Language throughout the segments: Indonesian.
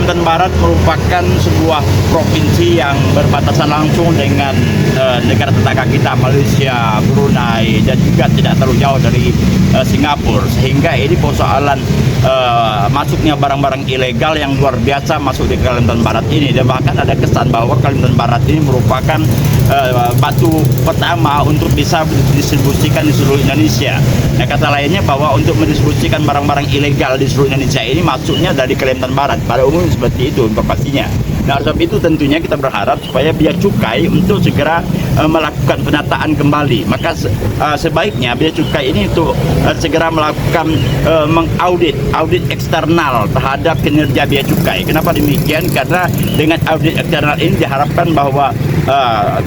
Kalimantan Barat merupakan sebuah provinsi yang berbatasan langsung dengan negara tetangga kita, Malaysia, Brunei, dan juga tidak terlalu jauh dari Singapura. Sehingga ini persoalan masuknya barang-barang ilegal yang luar biasa masuk di Kalimantan Barat ini. Dan bahkan ada kesan bahwa Kalimantan Barat ini merupakan batu pertama untuk bisa didistribusikan di seluruh Indonesia. Nah, kata lainnya bahwa untuk mendistribusikan barang-barang ilegal di seluruh Indonesia ini masuknya dari Kalimantan Barat. Pada umumnya seperti itu informasinya. Nah, sebab itu tentunya kita berharap supaya Bea Cukai untuk segera melakukan penataan kembali. Maka sebaiknya Bea Cukai ini untuk segera melakukan audit eksternal terhadap kinerja Bea Cukai. Kenapa demikian? Karena dengan audit eksternal ini diharapkan bahwa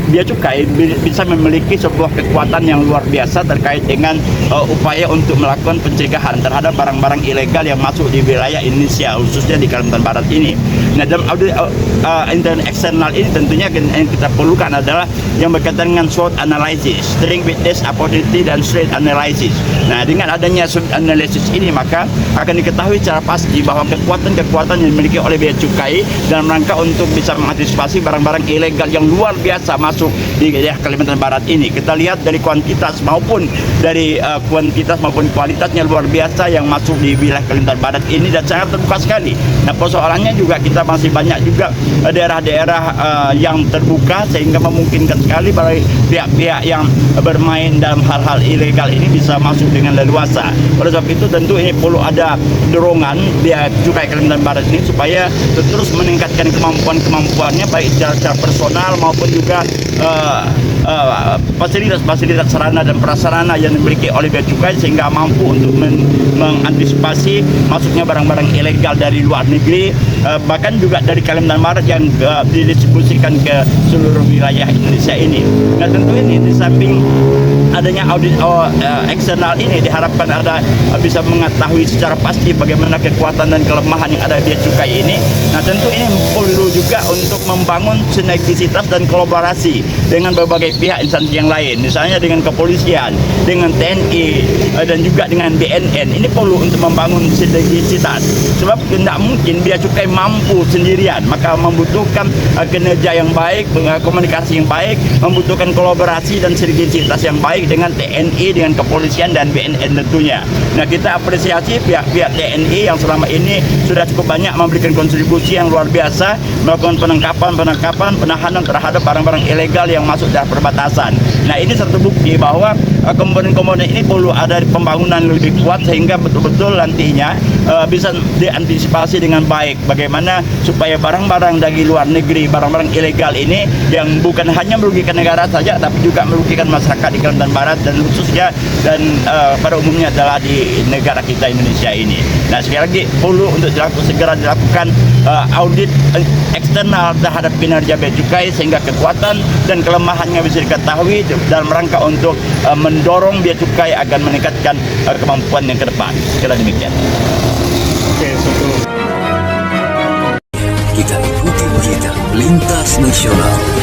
Bea Cukai bisa memiliki sebuah kekuatan yang luar biasa terkait dengan upaya untuk melakukan pencegahan terhadap barang-barang ilegal yang masuk di wilayah Indonesia, khususnya di Kalimantan Barat ini. Nah, dalam audit intern eksternal ini tentunya yang kita perlukan adalah yang berkaitan dengan SWOT analysis, strength, weakness, opportunity, dan threat analysis. Nah, dengan adanya SWOT analysis ini maka akan diketahui secara pasti bahwa kekuatan-kekuatan yang dimiliki oleh Bea Cukai dalam rangka untuk bisa mengantisipasi barang-barang ilegal yang luar biasa masuk di daerah Kalimantan Barat ini. Kita lihat dari kuantitas maupun dari kualitasnya luar biasa yang masuk di wilayah Kalimantan Barat ini dan sangat terbuka sekali. Nah, persoalannya juga kita masih banyak juga daerah-daerah yang terbuka sehingga memungkinkan sekali bagi pihak-pihak yang bermain dalam hal-hal ilegal ini bisa masuk dengan leluasa. Oleh sebab itu tentu ini perlu ada dorongan Bea Cukai Kalimantan Barat ini supaya terus meningkatkan kemampuannya baik secara personal maupun juga fasilitas sarana dan prasarana yang dimiliki oleh Bea Cukai sehingga mampu untuk mengantisipasi masuknya barang-barang ilegal dari luar negeri, bahkan juga dari Kalimantan Barat yang didistribusikan ke seluruh wilayah Indonesia ini. Nah, tentu ini di samping adanya audit eksternal ini diharapkan bisa mengetahui secara pasti bagaimana kekuatan dan kelemahan yang ada di Bea Cukai ini. Nah, tentu ini perlu juga untuk membangun sinergisitas dan kolaborasi dengan berbagai pihak instansi yang lain, misalnya dengan kepolisian, dengan TNI, dan juga dengan BNN. Ini perlu untuk membangun sinergisitas. Sebab tidak mungkin Bea Cukai mampu sendirian, maka membutuhkan kinerja yang baik, komunikasi yang baik, membutuhkan kolaborasi dan sinergisitas yang baik dengan TNI, dengan kepolisian dan BNN tentunya. Nah, kita apresiasi pihak-pihak TNI yang selama ini sudah cukup banyak memberikan kontribusi yang luar biasa, melakukan penangkapan, penahanan terhadap barang-barang ilegal yang masuk dari perbatasan. Nah, ini satu bukti bahwa komponen-komponen ini perlu ada pembangunan lebih kuat sehingga betul-betul nantinya bisa diantisipasi dengan baik. Bagaimana supaya barang-barang dari luar negeri, barang-barang ilegal ini yang bukan hanya merugikan negara saja, tapi juga merugikan masyarakat di Kalimantan Barat dan khususnya dan pada umumnya adalah di negara kita Indonesia ini. Nah, sekali lagi perlu untuk segera dilakukan audit eksternal terhadap kinerja Bea Cukai sehingga kekuatan dan kelemahannya bisa diketahui dalam rangka untuk mendorong Bea Cukai agar meningkatkan kemampuan yang ke depan. Sekira demikian. Oke, Kita ikuti berita lintas nasional.